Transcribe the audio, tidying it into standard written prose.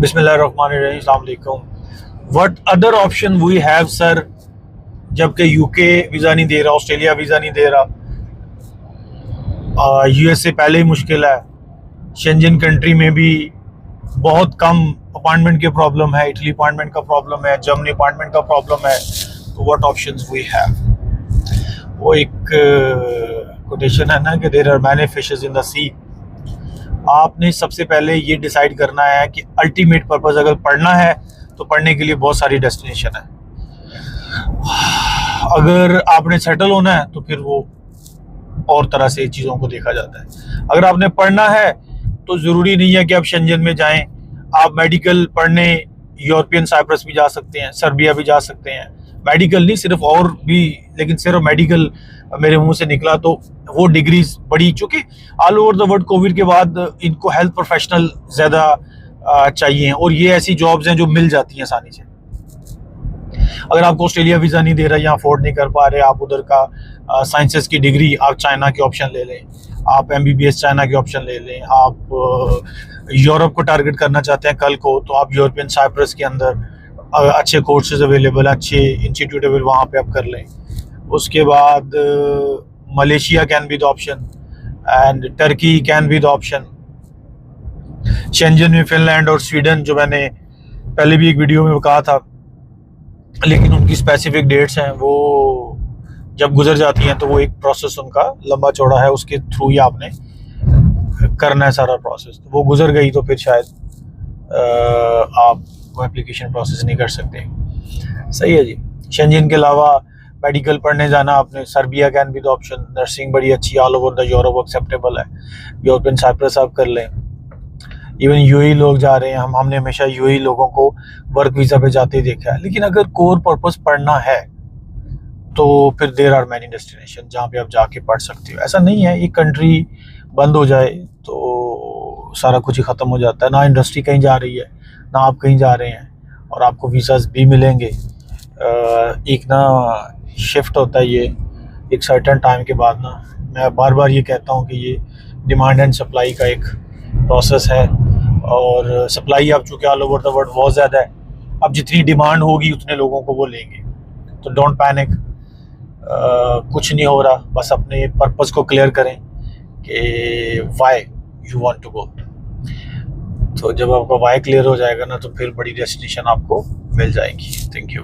बिस्मिल्लाहिर्रहमानिर्रहीम, अस्सलाम वालेकुम। What other option we have sir, जबकि यूके वीज़ा नहीं दे रहा, ऑस्ट्रेलिया वीज़ा नहीं दे रहा, यूएसए पहले ही मुश्किल है, शेंजन कंट्री में भी बहुत कम अपॉइंटमेंट की प्रॉब्लम है, इटली अपॉइंटमेंट का प्रॉब्लम है, जर्मनी अपॉइंटमेंट का प्रॉब्लम है। तो व्हाट ऑप्शंस वी हैव, वो एक कोटेशन है ना कि there are many fishes in the sea. आपने सबसे पहले ये डिसाइड करना है कि अल्टीमेट पर्पस अगर पढ़ना है तो पढ़ने के लिए बहुत सारी डेस्टिनेशन है। अगर आपने सेटल होना है तो फिर वो और तरह से चीज़ों को देखा जाता है। अगर आपने पढ़ना है तो ज़रूरी नहीं है कि आप शेंजन में जाएं। आप मेडिकल पढ़ने यूरोपियन साइप्रस भी जा सकते हैं, सर्बिया भी जा सकते हैं। मेडिकल नहीं, सिर्फ और भी, लेकिन सिर्फ मेडिकल मेरे मुंह से निकला तो वो डिग्रीज बड़ी, चूँकि all over the world Covid के बाद इनको हेल्थ प्रोफेशनल ज़्यादा चाहिए और ये ऐसी जॉब्स हैं जो मिल जाती हैं आसानी से। अगर आपको ऑस्ट्रेलिया वीज़ा नहीं दे रहा या अफोर्ड नहीं कर पा रहे, आप उधर का साइंसेस की डिग्री, आप चाइना के ऑप्शन ले लें, आप MBBS चाइना के ऑप्शन ले लें। आप यूरोप को टारगेट करना चाहते हैं कल को, तो आप यूरोपियन साइप्रस के अंदर अच्छे कोर्सेज अवेलेबल, अच्छे इंस्टीट्यूट अवेलेबल, वहाँ पे आप कर लें। उसके बाद Malaysia can be the option and Turkey can be the option. Schengen में फिनलैंड और स्वीडन, जो मैंने पहले भी एक वीडियो में कहा था, लेकिन उनकी स्पेसिफिक डेट्स हैं, वो जब गुजर जाती हैं तो वो एक प्रोसेस उनका लंबा चौड़ा है, उसके थ्रू ही आपने करना है सारा प्रोसेस। तो वो गुजर गई तो फिर शायद आप वो एप्लीकेशन प्रोसेस नहीं कर सकते। सही है जी। शेंजन के अलावा मेडिकल पढ़ने जाना आपने, Serbia can be the option. Nursing बड़ी अच्छी, all over the Europe acceptable है। यूरोपियन साइप्रस आप कर लें। इवन यूएई लोग जा रहे हैं, हमने हमेशा यूएई लोगों को वर्क वीज़ा पे जाते ही देखा है। लेकिन अगर कोर पर्पस पढ़ना है तो फिर देयर आर मैनी डेस्टिनेशन जहाँ पे आप जाके पढ़ सकते हो। ऐसा नहीं है एक कंट्री बंद हो जाए तो सारा कुछ ही ख़त्म हो जाता है। ना इंडस्ट्री कहीं जा रही है, ना आप कहीं जा रहे हैं, और आपको वीज़ाज भी मिलेंगे। एक ना शिफ्ट होता है ये एक सर्टेन टाइम के बाद ना। मैं बार बार ये कहता हूँ कि ये डिमांड एंड सप्लाई का एक प्रोसेस है, और सप्लाई अब चूँकि ऑल ओवर द वर्ल्ड बहुत ज़्यादा है, अब जितनी डिमांड होगी उतने लोगों को वो लेंगे। तो डोंट पैनिक, कुछ नहीं हो रहा, बस अपने पर्पस को क्लियर करें कि why you want to go. तो जब आपका वाई क्लियर हो जाएगा ना तो फिर बड़ी डेस्टिनेशन आपको मिल जाएगी। Thank you.